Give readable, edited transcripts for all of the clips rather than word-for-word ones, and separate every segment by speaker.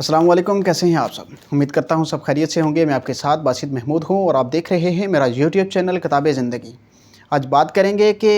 Speaker 1: अस्सलाम वालेकुम, कैसे हैं आप सब। उम्मीद करता हूँ सब खैरियत से होंगे। मैं आपके साथ बासित महमूद हूँ और आप देख रहे हैं मेरा यूट्यूब चैनल किताबे ज़िंदगी। आज बात करेंगे कि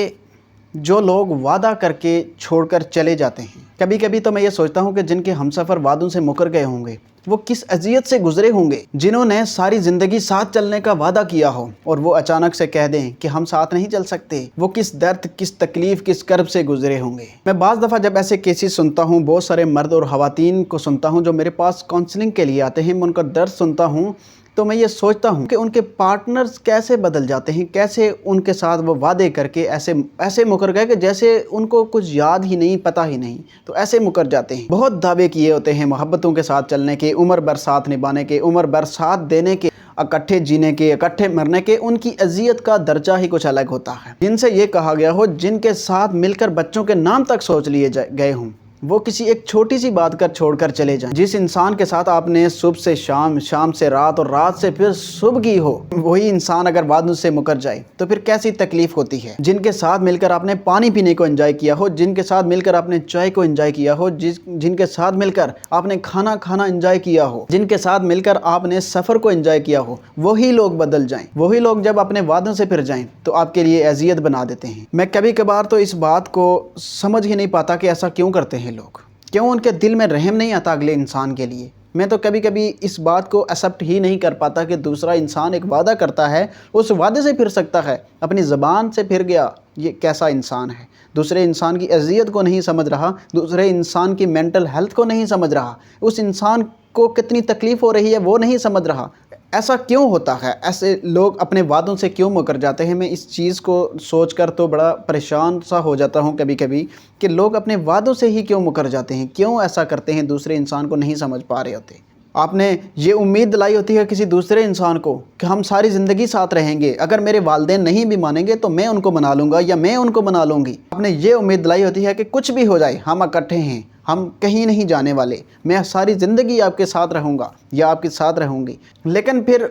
Speaker 1: जो लोग वादा करके छोड़कर चले जाते हैं। कभी कभी तो मैं ये सोचता हूँ कि जिनके हमसफ़र वादों से मुकर गए होंगे वो किस अजियत से गुजरे होंगे। जिन्होंने सारी ज़िंदगी साथ चलने का वादा किया हो और वो अचानक से कह दें कि हम साथ नहीं चल सकते, वो किस दर्द, किस तकलीफ़, किस कर्ब से गुजरे होंगे। मैं बाज़ दफ़ा जब ऐसे केसेस सुनता हूँ, बहुत सारे मर्द और ख़वातीन को सुनता हूँ जो मेरे पास काउंसलिंग के लिए आते हैं, मैं उनका दर्द सुनता हूँ तो मैं ये सोचता हूँ कि उनके पार्टनर्स कैसे बदल जाते हैं, कैसे उनके साथ वो वादे करके ऐसे मुकर गए कि जैसे उनको कुछ याद ही नहीं, पता ही नहीं, तो ऐसे मुकर जाते हैं। बहुत दावे किए होते हैं मोहब्बतों के साथ चलने के, उम्र भर साथ निभाने के, उम्र भर साथ देने के, इकट्ठे जीने के, इकट्ठे मरने के। उनकी अजियत का दर्जा ही कुछ अलग होता है। जिनसे ये कहा गया हो, जिनके साथ मिलकर बच्चों के नाम तक सोच लिए गए हों, वो किसी एक छोटी सी बात कर छोड़कर चले जाएं। जिस इंसान के साथ आपने सुबह से शाम, शाम से रात और रात से फिर सुबह की हो, वही इंसान अगर वादों से मुकर जाए तो फिर कैसी तकलीफ होती है। जिनके साथ मिलकर आपने पानी पीने को एंजॉय किया हो, जिनके साथ मिलकर आपने चाय को एंजॉय किया हो, जिनके साथ मिलकर आपने खाना खाना एंजॉय किया हो, जिनके साथ मिलकर आपने सफ़र को एंजॉय किया हो, वही लोग बदल जाएं। वही लोग जब अपने वादों से फिर जाएं तो आपके लिए अजियत बना देते हैं। मैं कभी कभार तो इस बात को समझ ही नहीं पाता कि ऐसा क्यों करते हैं लोग। क्यों उनके दिल में रहम नहीं आता अगले इंसान के लिए। मैं तो कभी कभी इस बात को एक्सेप्ट ही नहीं कर पाता कि दूसरा इंसान एक वादा करता है, उस वादे से फिर सकता है, अपनी ज़बान से फिर गया। ये कैसा इंसान है। दूसरे इंसान की अजियत को नहीं समझ रहा, दूसरे इंसान की मेंटल हेल्थ को नहीं समझ रहा, उस इंसान को कितनी तकलीफ़ हो रही है वो नहीं समझ रहा। ऐसा क्यों होता है? ऐसे लोग अपने वादों से क्यों मुकर जाते हैं? मैं इस चीज़ को सोचकर तो बड़ा परेशान सा हो जाता हूँ कभी कभी कि लोग अपने वादों से ही क्यों मुकर जाते हैं, क्यों ऐसा करते हैं, दूसरे इंसान को नहीं समझ पा रहे होते। आपने ये उम्मीद दिलाई होती है किसी दूसरे इंसान को कि हम सारी ज़िंदगी साथ रहेंगे, अगर मेरे वालिदैन नहीं भी मानेंगे तो मैं उनको मना लूँगा या मैं उनको मना लूँगी। आपने ये उम्मीद दिलाई होती है कि कुछ भी हो जाए हम इकट्ठे हैं, हम कहीं नहीं जाने वाले, मैं सारी ज़िंदगी आपके साथ रहूँगा या आपके साथ रहूँगी। लेकिन फिर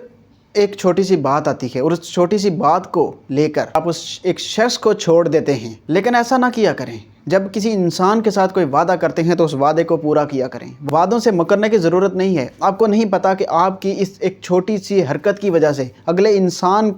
Speaker 1: एक छोटी सी बात आती है और उस छोटी सी बात को लेकर आप उस एक शख्स को छोड़ देते हैं। लेकिन ऐसा ना किया करें। जब किसी इंसान के साथ कोई वादा करते हैं तो उस वादे को पूरा किया करें। वादों से मुकरने की ज़रूरत नहीं है। आपको नहीं पता कि आपकी इस एक छोटी सी हरकत की वजह से अगले इंसान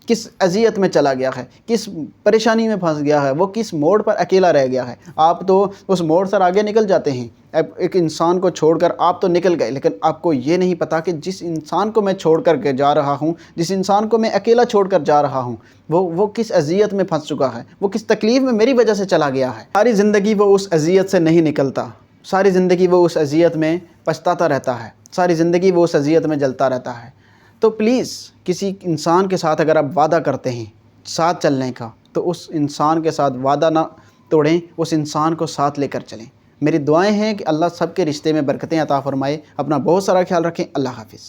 Speaker 1: किस अजियत में चला गया है, किस परेशानी में फंस गया है, वो किस मोड़ पर अकेला रह गया है। आप तो उस मोड़ से आगे निकल जाते हैं। अब एक इंसान को छोड़कर आप तो निकल गए, लेकिन आपको ये नहीं पता कि जिस इंसान को मैं छोड़ कर के जा रहा हूँ, जिस इंसान को मैं अकेला छोड़ कर जा रहा हूँ, वो किस अजियत में फंस चुका है, वो किस तकलीफ़ में मेरी वजह से चला गया है। सारी ज़िंदगी वो उस अजियत से नहीं निकलता, सारी ज़िंदगी वो उस अजियत में पछताता रहता है, सारी ज़िंदगी वो उस अजियत में जलता रहता है। तो प्लीज़ किसी इंसान के साथ अगर आप वादा करते हैं साथ चलने का, तो उस इंसान के साथ वादा ना तोड़ें, उस इंसान को साथ लेकर चलें। मेरी दुआएं हैं कि अल्लाह सबके रिश्ते में बरकतें अता फ़रमाए। अपना बहुत सारा ख्याल रखें। अल्लाह हाफ़िज़।